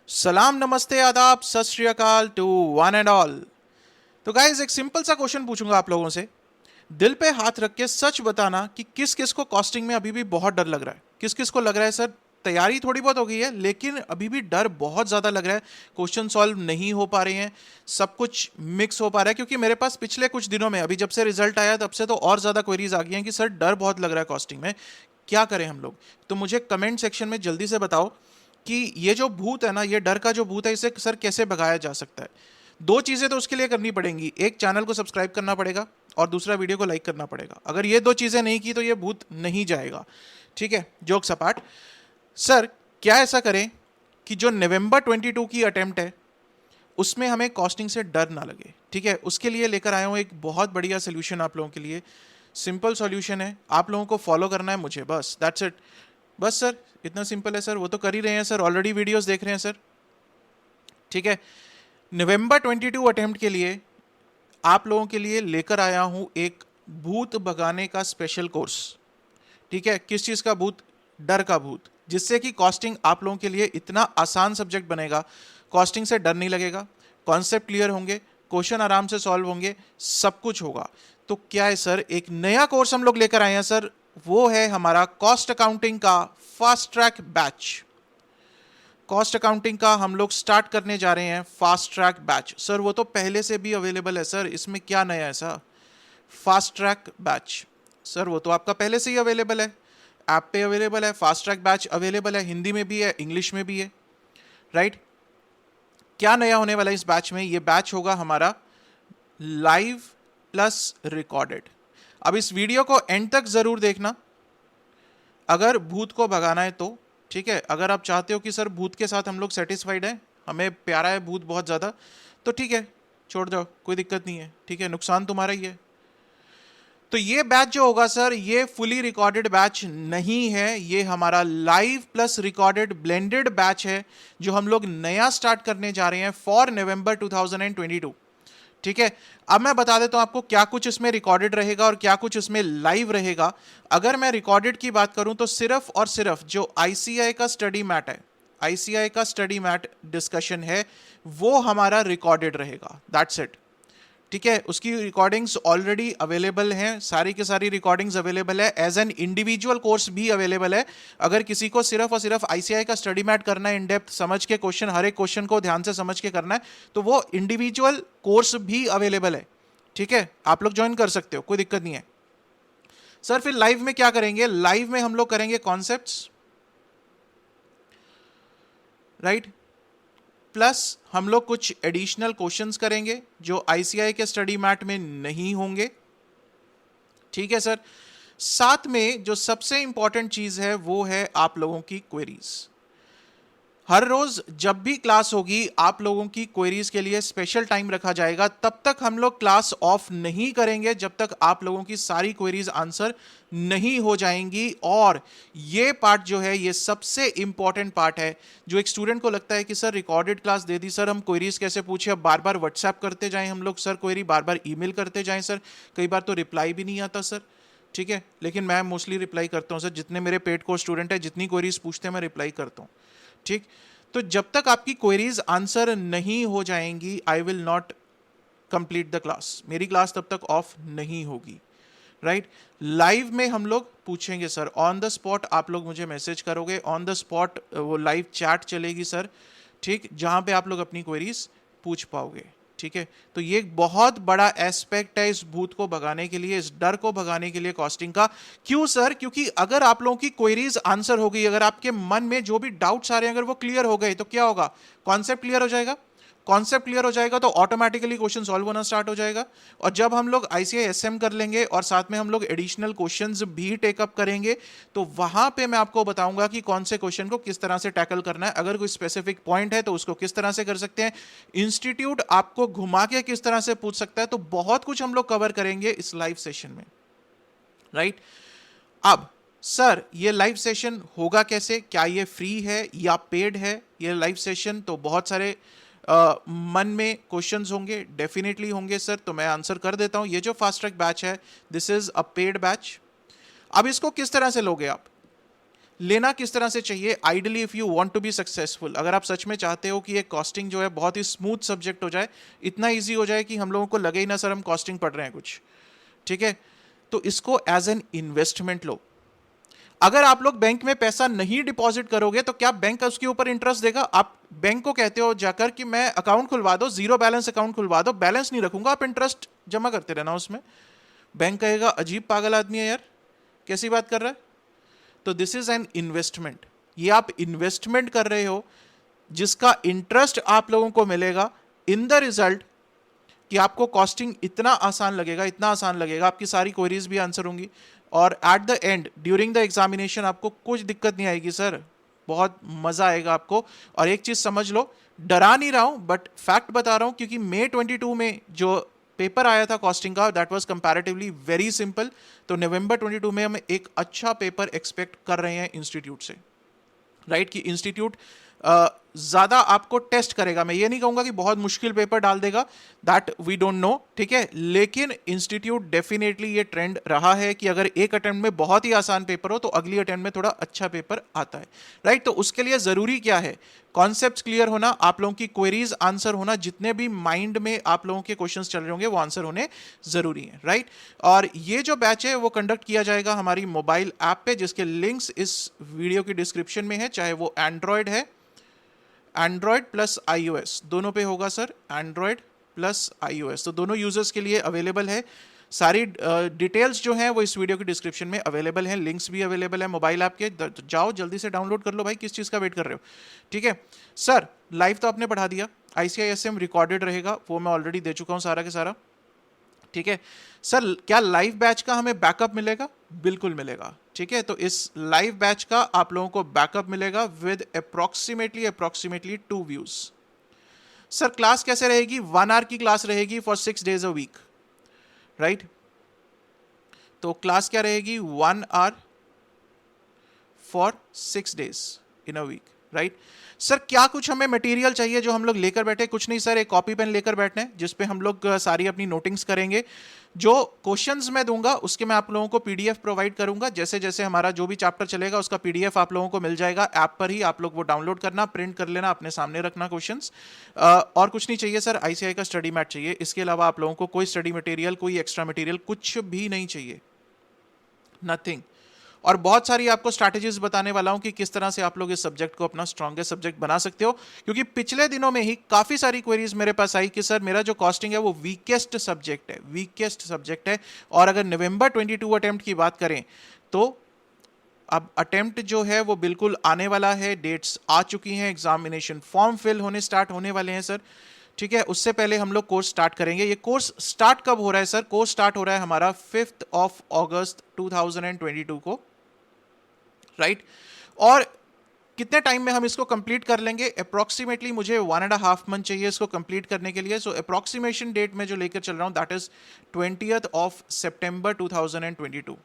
सलाम, नमस्ते, आदाब, सत श्री अकाल टू वन एंड ऑल। तो गाइज एक सिंपल सा क्वेश्चन पूछूंगा आप लोगों से। दिल पे हाथ रख के सच बताना कि किस किस को कॉस्टिंग में अभी भी बहुत डर लग रहा है। किस किस को लग रहा है सर तैयारी थोड़ी बहुत हो गई है लेकिन अभी भी डर बहुत ज़्यादा लग रहा है, क्वेश्चन सॉल्व नहीं हो पा रहे हैं, सब कुछ मिक्स हो पा रहा है। क्योंकि मेरे पास पिछले कुछ दिनों में, अभी जब से रिजल्ट आया तब से तो और ज़्यादा क्वेरीज आ गई हैं कि सर डर बहुत लग रहा है कॉस्टिंग में, क्या करें हम लोग। तो मुझे कमेंट सेक्शन में जल्दी से बताओ कि ये जो भूत है ना, ये डर का जो भूत है, इसे सर कैसे भगाया जा सकता है। दो चीज़ें तो उसके लिए करनी पड़ेंगी, एक चैनल को सब्सक्राइब करना पड़ेगा और दूसरा वीडियो को लाइक करना पड़ेगा। अगर ये दो चीज़ें नहीं की तो ये भूत नहीं जाएगा। ठीक है, जोक सपाट। सर क्या ऐसा करें कि जो नवंबर 22 की अटेम्प्ट है उसमें हमें कॉस्टिंग से डर ना लगे। ठीक है, उसके लिए लेकर आया हूँ एक बहुत बढ़िया सोल्यूशन आप लोगों के लिए। सिंपल सॉल्यूशन है, आप लोगों को फॉलो करना है मुझे, बस दैट्स इट। बस सर इतना सिंपल है सर, वो तो कर ही रहे हैं सर, ऑलरेडी वीडियोस देख रहे हैं सर। ठीक है, नवंबर 22 अटेम्प्ट के लिए आप लोगों के लिए लेकर आया हूं एक भूत भगाने का स्पेशल कोर्स। ठीक है, किस चीज का भूत? डर का भूत, जिससे कि कॉस्टिंग आप लोगों के लिए इतना आसान सब्जेक्ट बनेगा, कॉस्टिंग से डर नहीं लगेगा, कॉन्सेप्ट क्लियर होंगे, क्वेश्चन आराम से सॉल्व होंगे, सब कुछ होगा। तो क्या है सर, एक नया कोर्स हम लोग लेकर आए हैं सर, वो है हमारा कॉस्ट अकाउंटिंग का fast track batch. Cost accounting का हम लोग स्टार्ट करने जा रहे हैं फास्ट ट्रैक बैच। सर वो तो पहले से भी अवेलेबल है सर, इसमें क्या नया है sir? Fast track batch sir वो तो आपका पहले से ही अवेलेबल है, ऐप पे अवेलेबल है। फास्ट ट्रैक बैच अवेलेबल है, हिंदी में भी है, इंग्लिश में भी है, राइट। क्या नया होने वाला है इस बैच में? ये बैच होगा हमारा लाइव प्लस रिकॉर्डेड। अब इस वीडियो को एंड तक जरूर देखना अगर भूत को भगाना है तो। ठीक है, अगर आप चाहते हो कि सर भूत के साथ हम लोग सेटिस्फाइड हैं, हमें प्यारा है भूत बहुत ज़्यादा, तो ठीक है, छोड़ जाओ, कोई दिक्कत नहीं है। ठीक है, नुकसान तुम्हारा ही है। तो ये बैच जो होगा सर, ये फुली रिकॉर्डेड बैच नहीं है, ये हमारा live plus recorded blended batch है जो हम लोग नया स्टार्ट करने जा रहे हैं फॉर नवंबर 2022। ठीक है, अब मैं बता देता हूं आपको क्या कुछ इसमें रिकॉर्डेड रहेगा और क्या कुछ इसमें लाइव रहेगा। अगर मैं रिकॉर्डेड की बात करूं तो सिर्फ और सिर्फ जो आईसीआई का स्टडी मैट है, आईसीआई का स्टडी मैट डिस्कशन है, वो हमारा रिकॉर्डेड रहेगा, दैट्स इट। ठीक है, उसकी रिकॉर्डिंग्स ऑलरेडी अवेलेबल हैं, सारी की सारी रिकॉर्डिंग्स अवेलेबल है, एज एन इंडिविजुअल कोर्स भी अवेलेबल है। अगर किसी को सिर्फ और सिर्फ आईसीआई का स्टडी मैट करना है, इन डेप्थ समझ के क्वेश्चन, हर एक क्वेश्चन को ध्यान से समझ के करना है, तो वो इंडिविजुअल कोर्स भी अवेलेबल है। ठीक है, आप लोग ज्वाइन कर सकते हो, कोई दिक्कत नहीं है। सर फिर लाइव में क्या करेंगे? लाइव में हम लोग करेंगे कॉन्सेप्ट्स, राइट, प्लस हम लोग कुछ एडिशनल क्वेश्चंस करेंगे जो आईसीआई के स्टडी मैट में नहीं होंगे। ठीक है सर, साथ में जो सबसे इंपॉर्टेंट चीज है वो है आप लोगों की क्वेरीज। हर रोज जब भी क्लास होगी आप लोगों की क्वेरीज के लिए स्पेशल टाइम रखा जाएगा। तब तक हम लोग क्लास ऑफ नहीं करेंगे जब तक आप लोगों की सारी क्वेरीज आंसर नहीं हो जाएंगी। और ये पार्ट जो है, ये सबसे इंपॉर्टेंट पार्ट है। जो एक स्टूडेंट को लगता है कि सर रिकॉर्डेड क्लास दे दी सर, हम क्वेरीज कैसे पूछे, अब बार बार व्हाट्सएप करते जाएं हम लोग सर क्वेरी, बार बार ईमेल करते जाएं सर, कई बार तो रिप्लाई भी नहीं आता सर। ठीक है, लेकिन मैं मोस्टली रिप्लाई करता हूं सर, जितने मेरे पेड कोर्स स्टूडेंट है, जितनी क्वेरीज पूछते हैं मैं रिप्लाई करता हूं। ठीक, तो जब तक आपकी क्वेरीज आंसर नहीं हो जाएंगी I will not complete the class, मेरी क्लास तब तक ऑफ नहीं होगी, राइट। लाइव में हम लोग पूछेंगे सर, ऑन द स्पॉट आप लोग मुझे मैसेज करोगे, ऑन द स्पॉट वो लाइव चैट चलेगी सर। ठीक, जहां पे आप लोग अपनी क्वेरीज पूछ पाओगे। ठीक है, तो ये एक बहुत बड़ा एस्पेक्ट है इस भूत को भगाने के लिए, इस डर को भगाने के लिए कॉस्टिंग का। क्यों सर? क्योंकि अगर आप लोगों की क्वेरीज आंसर हो गई, अगर आपके मन में जो भी डाउट्स आ रहे हैं अगर वो क्लियर हो गए, तो क्या होगा? कॉन्सेप्ट क्लियर हो जाएगा। कॉन्सेप्ट क्लियर हो जाएगा तो ऑटोमेटिकली क्वेश्चन सॉल्व होना स्टार्ट हो जाएगा। और जब हम लोग आईसीआई एसएम कर लेंगे और साथ में हम लोग एडिशनल क्वेश्चंस भी टेकअप करेंगे, तो वहां पे मैं आपको बताऊंगा कि कौन से क्वेश्चन को किस तरह से टैकल करना है। अगर कोई स्पेसिफिक पॉइंट है तो उसको किस तरह से कर सकते हैं, इंस्टीट्यूट आपको घुमा के किस तरह से पूछ सकता है, तो बहुत कुछ हम लोग कवर करेंगे इस लाइव सेशन में, राइट। अब सर ये लाइव सेशन होगा कैसे? क्या ये फ्री है या पेड है ये लाइव सेशन? तो बहुत सारे मन में क्वेश्चंस होंगे, डेफिनेटली होंगे सर, तो मैं आंसर कर देता हूं। ये जो फास्ट ट्रैक बैच है, this is a paid batch. अब इसको किस तरह से लोगे आप? लेना किस तरह से चाहिए ideally if you want to be successful, अगर आप सच में चाहते हो कि ये कॉस्टिंग जो है बहुत ही स्मूथ सब्जेक्ट हो जाए, इतना इजी हो जाए कि हम लोगों को लगे ही ना सर हम कॉस्टिंग पढ़ रहे हैं कुछ, ठीक है, तो इसको एज एन इन्वेस्टमेंट लो। अगर आप लोग बैंक में पैसा नहीं डिपॉजिट करोगे तो क्या बैंक उसके ऊपर इंटरेस्ट देगा? आप बैंक को कहते हो जाकर कि मैं अकाउंट खुलवा दो, जीरो बैलेंस अकाउंट खुलवा दो, बैलेंस नहीं रखूंगा, आप इंटरेस्ट जमा करते रहना उसमें। बैंक कहेगा अजीब पागल आदमी है यार, कैसी बात कर रहा है? तो दिस इज एन इन्वेस्टमेंट, ये आप इन्वेस्टमेंट कर रहे हो जिसका इंटरेस्ट आप लोगों को मिलेगा इन द रिजल्ट कि आपको कॉस्टिंग इतना आसान लगेगा, इतना आसान लगेगा, आपकी सारी क्वेरीज भी आंसर होंगी और at the end during the examination आपको कुछ दिक्कत नहीं आएगी सर, बहुत मजा आएगा आपको। और एक चीज समझ लो, डरा नहीं रहा हूं बट फैक्ट बता रहा हूं, क्योंकि मई 22 में जो पेपर आया था कॉस्टिंग का that was comparatively very simple, तो नवंबर 22 में हम एक अच्छा पेपर एक्सपेक्ट कर रहे हैं इंस्टीट्यूट से, राइट, कि इंस्टीट्यूट ज्यादा आपको टेस्ट करेगा। मैं ये नहीं कहूंगा कि बहुत मुश्किल पेपर डाल देगा, दैट वी डोंट नो, ठीक है, लेकिन इंस्टीट्यूट डेफिनेटली ये ट्रेंड रहा है कि अगर एक अटेम्प्ट में बहुत ही आसान पेपर हो तो अगली अटेम्प्ट में थोड़ा अच्छा पेपर आता है, राइट। तो उसके लिए जरूरी क्या है? कॉन्सेप्ट्स क्लियर होना, आप लोगों की क्वेरीज आंसर होना, जितने भी माइंड में आप लोगों के क्वेश्चंस चल रहे होंगे वो आंसर होने जरूरी है, राइट। और ये जो बैच है वो कंडक्ट किया जाएगा हमारी मोबाइल ऐप पे, जिसके लिंक्स इस वीडियो की डिस्क्रिप्शन में है, चाहे वो एंड्रॉयड है, एंड्रॉयड प्लस आईओएस दोनों पे होगा सर, एंड्रॉयड प्लस आईओएस, तो दोनों यूजर्स के लिए अवेलेबल है। सारी डिटेल्स जो हैं वो इस वीडियो की डिस्क्रिप्शन में अवेलेबल हैं, लिंक्स भी अवेलेबल है मोबाइल ऐप के, जाओ जल्दी से डाउनलोड कर लो भाई, किस चीज़ का वेट कर रहे हो, ठीक है। सर लाइव तो आपने पढ़ा दिया, आईसीआईएसएम रिकॉर्डेड रहेगा, वो मैं ऑलरेडी दे चुका हूँ सारा के सारा, ठीक है। सर क्या लाइव बैच का हमें बैकअप मिलेगा? बिल्कुल मिलेगा, ठीक है। तो इस लाइव बैच का आप लोगों को बैकअप मिलेगा with approximately 2 views. Sir class कैसे रहेगी? 1 आवर की क्लास रहेगी for 6 days a week, right. तो क्लास क्या रहेगी? 1 hour for 6 days in a week, right. Sir क्या कुछ हमें मटेरियल चाहिए जो हम लोग लेकर बैठे? कुछ नहीं सर, एक कॉपी पेन लेकर बैठने हैं जिसपे हम लोग सारी अपनी नोटिंग्स करेंगे। जो क्वेश्चंस मैं दूंगा उसके मैं आप लोगों को पीडीएफ प्रोवाइड करूंगा, जैसे जैसे हमारा जो भी चैप्टर चलेगा उसका पीडीएफ आप लोगों को मिल जाएगा ऐप पर ही, आप लोग वो डाउनलोड करना, प्रिंट कर लेना, अपने सामने रखना क्वेश्चंस। और कुछ नहीं चाहिए सर, आईसीआई का स्टडी मैट चाहिए, इसके अलावा आप लोगों को कोई स्टडी मटेरियल, कोई एक्स्ट्रा मटेरियल कुछ भी नहीं चाहिए, नथिंग। और बहुत सारी आपको स्ट्रैटेजीज बताने वाला हूं कि किस तरह से आप लोग इस सब्जेक्ट को अपना स्ट्रॉन्गेस्ट सब्जेक्ट बना सकते हो, क्योंकि पिछले दिनों में ही काफी सारी क्वेरीज मेरे पास आई कि सर मेरा जो कॉस्टिंग है वो वीकेस्ट सब्जेक्ट है, वीकेस्ट सब्जेक्ट है। और अगर नवंबर 22 अटेम्प्ट की बात करें तो अब अटेम्प्ट जो है वो बिल्कुल आने वाला है, डेट्स आ चुकी हैं, एग्जामिनेशन फॉर्म फिल होने स्टार्ट होने वाले हैं सर, ठीक है। उससे पहले हम लोग कोर्स स्टार्ट करेंगे। ये कोर्स स्टार्ट कब हो रहा है सर? कोर्स स्टार्ट हो रहा है हमारा 5 अगस्त 2022 को, राइट। और कितने टाइम में हम इसको कंप्लीट कर लेंगे? अप्रोक्सीमेटली मुझे 1.5 मंथ चाहिए इसको कंप्लीट करने के लिए। सो अप्रोक्सीमेशन डेट में जो लेकर चल रहा हूं दैट इज 20 सितंबर 2022।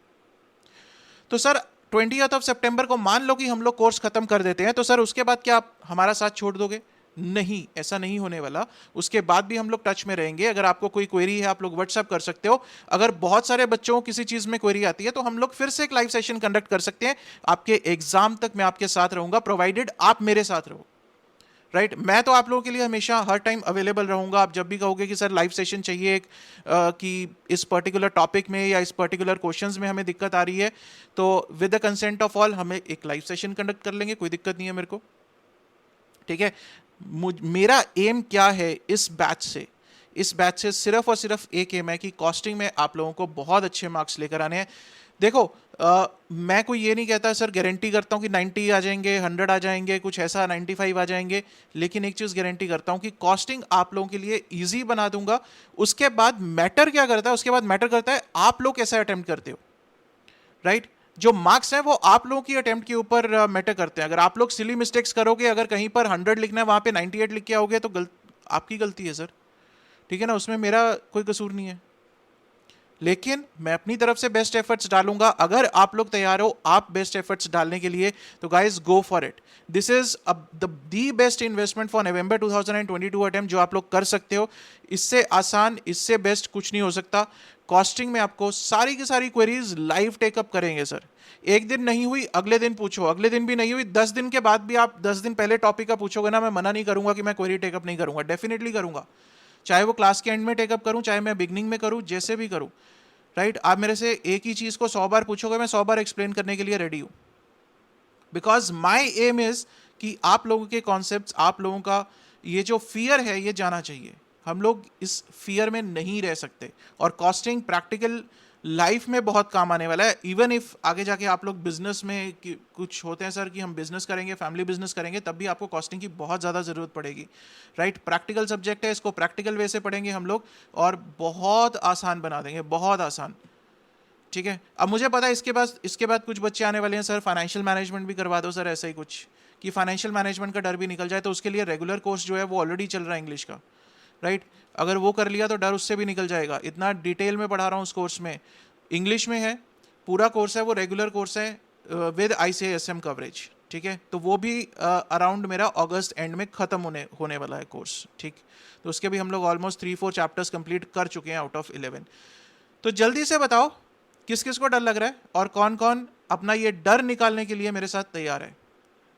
तो सर 20 सितंबर को मान लो कि हम लोग कोर्स खत्म कर देते हैं, तो सर उसके बाद क्या आप हमारा साथ छोड़ दोगे? नहीं, ऐसा नहीं होने वाला। उसके बाद भी हम लोग टच में रहेंगे। अगर आपको कोई क्वेरी है आप लोग व्हाट्सएप कर सकते हो। अगर बहुत सारे बच्चों को किसी चीज में क्वेरी आती है तो हम लोग फिर से एक लाइव सेशन कंडक्ट कर सकते हैं। आपके एग्जाम तक मैं आपके साथ रहूंगा, प्रोवाइडेड आप मेरे साथ रहो, राइट। मैं तो आप लोगों के लिए हमेशा हर टाइम अवेलेबल रहूंगा। आप जब भी कहोगे कि सर लाइव सेशन चाहिए एक कि इस पर्टिकुलर टॉपिक में या इस पर्टिकुलर क्वेश्चंस में हमें दिक्कत आ रही है, तो with the consent of all हमें एक लाइव सेशन कंडक्ट कर लेंगे, कोई दिक्कत नहीं है मेरे को, ठीक है। मेरा एम क्या है इस बैच से? इस बैच से सिर्फ और सिर्फ एक एम है कि कॉस्टिंग में आप लोगों को बहुत अच्छे मार्क्स लेकर आने हैं। देखो मैं कोई ये नहीं कहता सर गारंटी करता हूं कि 90 आ जाएंगे, 100 आ जाएंगे, कुछ ऐसा 95 आ जाएंगे, लेकिन एक चीज गारंटी करता हूं कि कॉस्टिंग आप लोगों के लिए इजी बना दूंगा। उसके बाद मैटर क्या करता है? उसके बाद मैटर करता है आप लोग कैसा अटेम्प्ट करते हो, राइट। जो मार्क्स हैं वो आप लोगों की अटेम्प्ट के ऊपर मैटर करते हैं। अगर आप लोग सिली मिस्टेक्स करोगे, अगर कहीं पर 100 लिखना है वहां पे 98 लिख के आओगे तो आपकी गलती है सर, ठीक है ना, उसमें मेरा कोई कसूर नहीं है। लेकिन मैं अपनी तरफ से बेस्ट एफर्ट्स डालूंगा। अगर आप लोग तैयार हो आप बेस्ट एफर्ट्स डालने के लिए तो guys go for it. This is the best investment for November 2022 attempt जो आप लोग कर सकते हो। इससे आसान, इससे बेस्ट कुछ नहीं हो सकता। कॉस्टिंग में आपको सारी की सारी क्वेरीज लाइव टेकअप करेंगे सर। एक दिन नहीं हुई अगले दिन पूछो, अगले दिन भी नहीं हुई 10 दिन के बाद भी आप 10 दिन पहले टॉपिक का पूछोगे ना, मैं मना नहीं करूंगा कि मैं क्वेरी टेकअप नहीं करूंगा, डेफिनेटली करूंगा। चाहे वो क्लास के एंड में टेकअप करूं, चाहे मैं बिगनिंग में करूं, जैसे भी करूं, राइट। आप मेरे से एक ही चीज को 100 बार पूछोगे, मैं 100 बार एक्सप्लेन करने के लिए रेडी हूं। बिकॉज माई एम इज कि आप लोगों के कॉन्सेप्ट, आप लोगों का ये जो फियर है ये जाना चाहिए। हम लोग इस फियर में नहीं रह सकते, और कॉस्टिंग प्रैक्टिकल लाइफ में बहुत काम आने वाला है। इवन इफ आगे जाके आप लोग बिजनेस में कुछ होते हैं सर कि हम बिजनेस करेंगे, फैमिली बिजनेस करेंगे, तब भी आपको कॉस्टिंग की बहुत ज़्यादा ज़रूरत पड़ेगी, राइट। प्रैक्टिकल सब्जेक्ट है, इसको प्रैक्टिकल वे से पढ़ेंगे हम लोग और बहुत आसान बना देंगे, बहुत आसान, ठीक है। अब मुझे पता है इसके बाद कुछ बच्चे आने वाले हैं, सर फाइनेंशियल मैनेजमेंट भी करवा दो सर, ऐसा ही कुछ कि फाइनेंशियल मैनेजमेंट का डर भी निकल जाए। तो उसके लिए रेगुलर कोर्स जो है वो ऑलरेडी चल रहा है इंग्लिश का, राइट। अगर वो कर लिया तो डर उससे भी निकल जाएगा। इतना डिटेल में पढ़ा रहा हूँ उस कोर्स में, इंग्लिश में है, पूरा कोर्स है, वो रेगुलर कोर्स है विद ICSM कवरेज, ठीक है। तो वो भी अराउंड मेरा अगस्त एंड में खत्म होने वाला है कोर्स, ठीक। तो उसके भी हम लोग ऑलमोस्ट 3-4 चैप्टर्स कंप्लीट कर चुके हैं आउट ऑफ 11। तो जल्दी से बताओ किस किस को डर लग रहा है और कौन कौन अपना ये डर निकालने के लिए मेरे साथ तैयार है,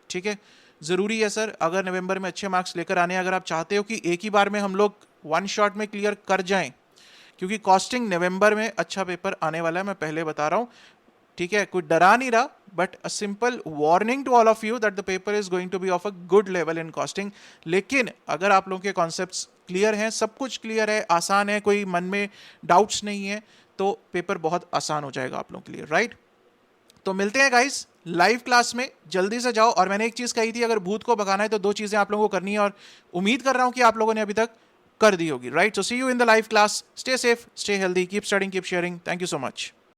ठीक है। ज़रूरी है सर, अगर नवंबर में अच्छे मार्क्स लेकर आने, अगर आप चाहते हो कि एक ही बार में हम लोग वन शॉट में क्लियर कर जाएं, क्योंकि कॉस्टिंग नवंबर में अच्छा पेपर आने वाला है, मैं पहले बता रहा हूं, ठीक है। कोई डरा नहीं रहा, but a simple warning to all of you that the paper is going to be of a good level in costing. लेकिन अगर आप लोगों के कॉन्सेप्ट्स क्लियर हैं, सब कुछ क्लियर है, आसान है, कोई मन में डाउट्स नहीं है, तो पेपर बहुत आसान हो जाएगा आप लोगों के लिए, राइट। तो मिलते हैं गाइस लाइव क्लास में, जल्दी से जाओ। और मैंने एक चीज कही थी, अगर भूत को भगाना है तो 2 चीजें आप लोगों को करनी है, और उम्मीद कर रहा हूं कि आप लोगों ने अभी तक कर दी होगी, right. So see you in the live class, stay safe, stay healthy, keep studying, keep sharing, thank you so much.